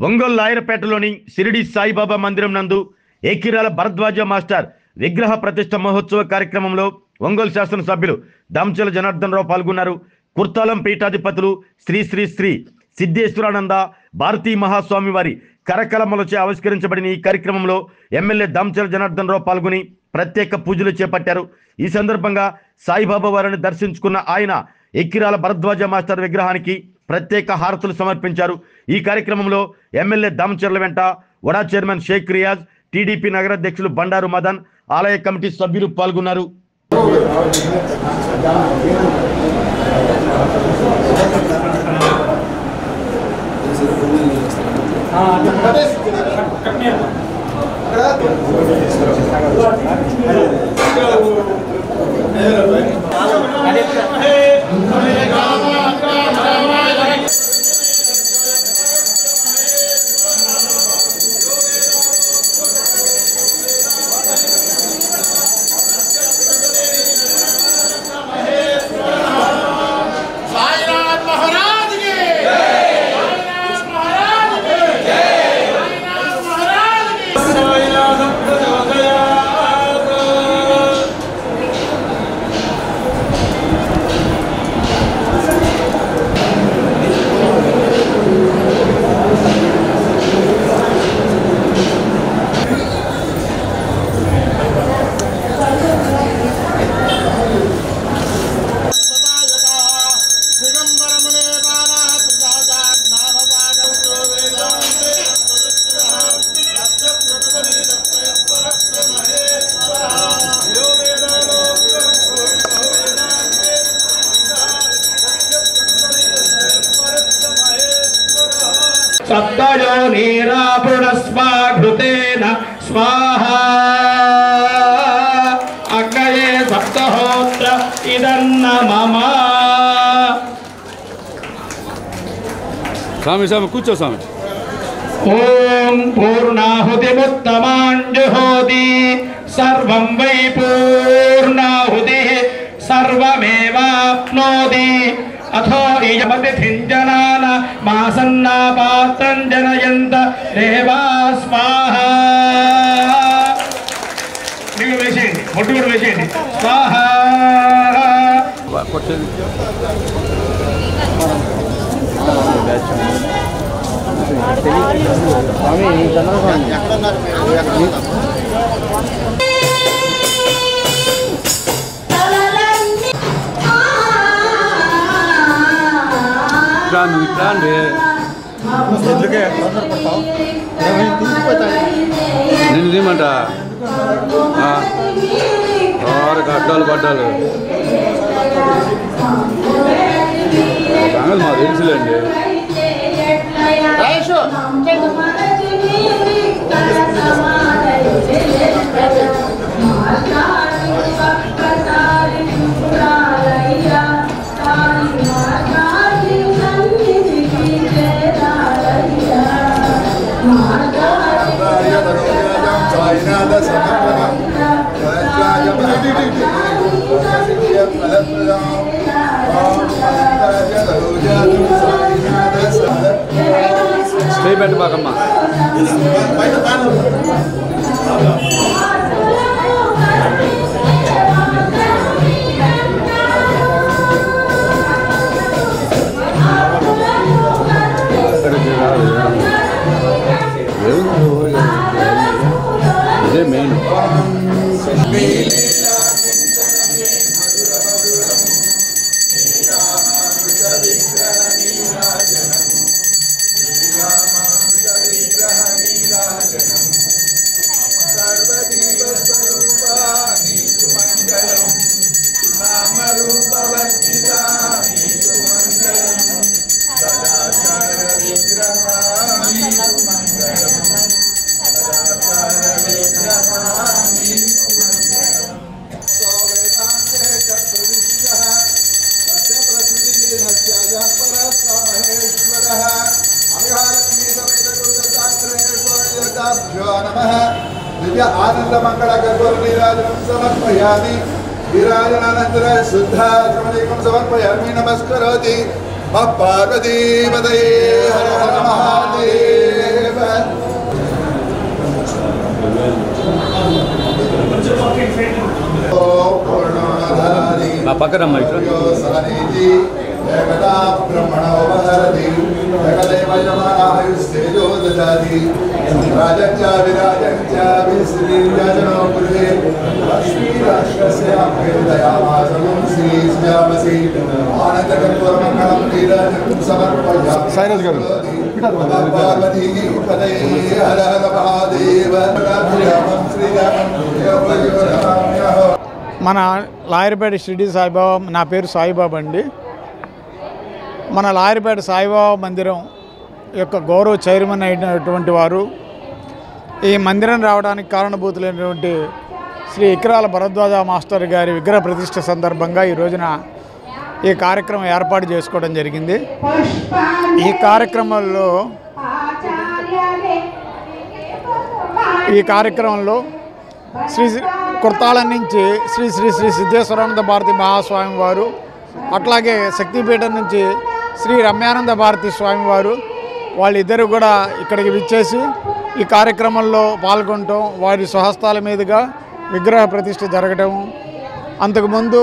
ఒంగోలు లాయరపేటలోని షిరిడి సాయిబాబా మందిరం నందు ఏకిరాల భరద్వాజ మాస్టర్ విగ్రహ ప్రతిష్ఠ మహోత్సవ కార్యక్రమంలో ఒంగోలు శాసనసభ్యులు దామచల జనార్దన్ రావు పాల్గొన్నారు. కుర్తాలం పీఠాధిపతులు శ్రీ శ్రీ శ్రీ సిద్ధేశ్వరానంద భారతీ మహాస్వామి వారి కరకలమలచే ఆవిష్కరించబడిన ఈ కార్యక్రమంలో ఎమ్మెల్యే దామచల జనార్దన్ రావు పాల్గొని ప్రత్యేక పూజలు చేపట్టారు. ఈ సందర్భంగా సాయిబాబా వారిని దర్శించుకున్న ఆయన ఎక్కిరాల భరద్వాజ మాస్టర్ విగ్రహానికి ప్రత్యేక హారతులు సమర్పించారు. ఈ కార్యక్రమంలో ఎమ్మెల్యే దామచర్ల వెంట వడా చైర్మన్ షేక్ రియాజ్, టీడీపీ నగరాధ్యక్షులు బండారు మదన్, ఆలయ కమిటీ సభ్యులు పాల్గొన్నారు. सप्तयो नीरापुरस्वाघृतेन स्वाहा अग्नये सप्तहोत्र इदन्न मम। स्वामी स्वामी కూర్చో स्वामी। ओम पूर्णाहुतिमुत्तमाञ्जुहोति सर्वं वै पूर्णाहुतिः सर्वमेवाप्नोति अथो इयमतिथिञ्जनान मासन्ना पात्रं जनयन्त देवा स्वाहा। నీళ్ళు వేసేయండి, మొట్టు కూడా వేసేయండి. స్వాహా. నేను తీయమంట అడ్డాలు పడ్డాలు సంగతి మాకు తెలుసులేండి. స్టే పెట్టు బాకమ్మా. ఇదే మెయిన్. आनंद मंगल नीराजनम समर्पयामि वीराजनानंतर शुद्धाचमनेकं समर्पयामि नमस्करोति पार्वती पतये हर हर महादेव। ఆ పక్కన అమ్మ ఇట్లా సైనస్ గారు మన లాయర్పేట షిరిడి సాయిబాబా, నా పేరు సాయిబాబా అండి. మన లాయర్పేట సాయిబాబా మందిరం యొక్క గౌరవ చైర్మన్ అయినటువంటి వారు, ఈ మందిరం రావడానికి కారణభూతులైనటువంటి శ్రీ ఇక్రాల భరద్వాజ మాస్టర్ గారి విగ్రహ ప్రతిష్ఠ సందర్భంగా ఈ రోజున ఈ కార్యక్రమం ఏర్పాటు చేసుకోవడం జరిగింది. ఈ కార్యక్రమంలో శ్రీ కుర్తాళం నుంచి శ్రీ శ్రీ శ్రీ సిద్ధేశ్వరానంద భారతి మహాస్వామి వారు, అట్లాగే శక్తిపీఠం నుంచి శ్రీ రమ్యానంద భారతి స్వామి వారు, వాళ్ళిద్దరూ కూడా ఇక్కడికి విచ్చేసి ఈ కార్యక్రమంలో పాల్గొనటం, వారి స్వహస్తాల మీదుగా విగ్రహ ప్రతిష్ఠ జరగటం, అంతకుముందు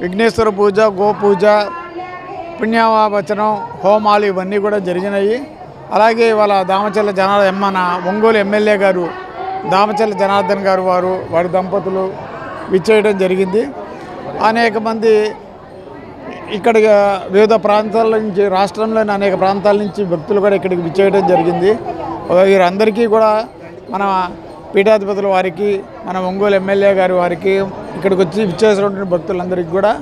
విఘ్నేశ్వర పూజ, గోపూజ, పుణ్యావచనం, హోమాలు ఇవన్నీ కూడా జరిగినాయి. అలాగే వాళ్ళ దామచల్ల జనార్దన్ మన ఒంగోలు ఎమ్మెల్యే గారు దామచల్ల జనార్దన్ గారు వారి దంపతులు విచ్చేయడం జరిగింది. అనేక మంది ఇక్కడ వివిధ ప్రాంతాల నుంచి, రాష్ట్రంలోని అనేక ప్రాంతాల నుంచి భక్తులు కూడా ఇక్కడికి విచ్చేయడం జరిగింది. వీరందరికీ కూడా మన పీఠాధిపతుల వారికి, మన ఒంగోలు ఎమ్మెల్యే గారి వారికి, ఇక్కడికి వచ్చి విచ్చేసినటువంటి భక్తులందరికీ కూడా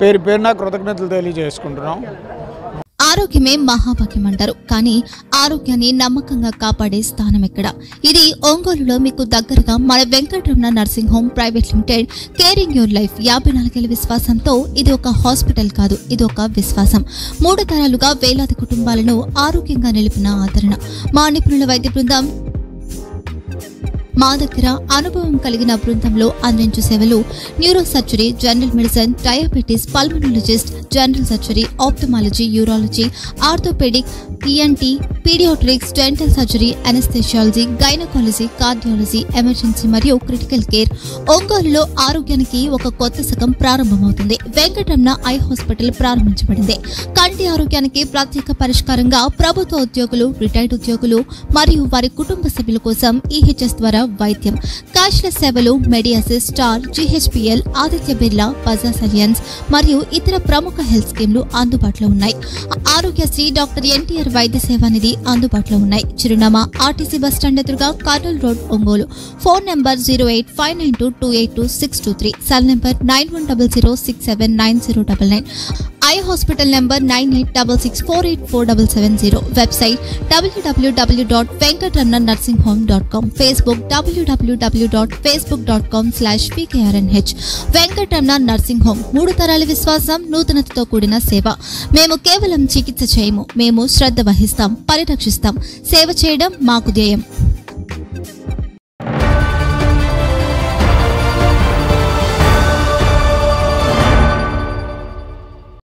పేరు పేరున కృతజ్ఞతలు తెలియజేసుకుంటున్నాం. ఆరోగ్యమే మహాభాగ్యం అంటారు, కానీ ఆరోగ్యాన్ని నమ్మకంగా కాపాడే స్థానం ఎక్కడ? ఇది ఒంగోలులో మీకు దగ్గరగా మన Venkataramana nursing home private limited, caring your life 54 ఏళ్ల విశ్వాసంతో ఇది ఒక హాస్పిటల్ కాదు, ఇది ఒక విశ్వాసం. 3 తరాలుగా వేలాది కుటుంబాలను ఆరోగ్యంగా నిలిపిన ఆదరణ. మా నిపుణుల వైద్య బృందం మా దగ్గర అనుభవం కలిగిన బృందంలో అందించే సేవలు neuro surgery, general medicine, diabetes, pulmonologist, general surgery, ophthalmology, urology, orthopaedic, ENT, paediatrics, dental surgery, anaesthesiology, gynaecology, cardiology, emergency మరియు క్రిటికల్ కేర్. ఒంగోలులో ఆరోగ్యానికి ఒక కొత్త శకం ప్రారంభమవుతుంది. వెంకటరమణ ఐ హాస్పిటల్ ప్రారంభించబడింది. కంటి ఆరోగ్యానికి ప్రత్యేక పరిష్కారంగా ప్రభుత్వ ఉద్యోగులు, రిటైర్డ్ ఉద్యోగులు మరియు వారి కుటుంబ సభ్యుల కోసం ఈహెచ్ఎస్ ద్వారా వైద్యం, క్యాష్లెస్ సేవలు, మెడియాసిస్, స్టార్, జీహెచ్పిఎల్, ఆదిత్య బిర్లా, బజాజ్ అలియన్స్ మరియు ఇతర ప్రముఖ హెల్త్ స్కీమ్లు అందుబాటులో ఉన్నాయి. ఆరోగ్యశ్రీ, డాక్టర్ ఎన్టీఆర్ వైద్య సేవా నిధి అందుబాటులో ఉన్నాయి. చిరునామా ఆర్టీసీ బస్టాండ్ ఎదురుగా, Kurnool road, Ongole. Phone number 08592282623, cell number 9100679099, eye hospital number 9866484770, website www.venkatramananursinghome.com, Facebook www.facebook.com/pkrnh. Venkataramana nursing home, 3 తరాల విశ్వాసం, నూతనతతో కూడిన సేవ. మేము కేవలం చికిత్స చేయము, మేము శ్రద్ధ వహిస్తాం, పరిరక్షిస్తాం. సేవ చేయడం మాకు ధ్యేయం.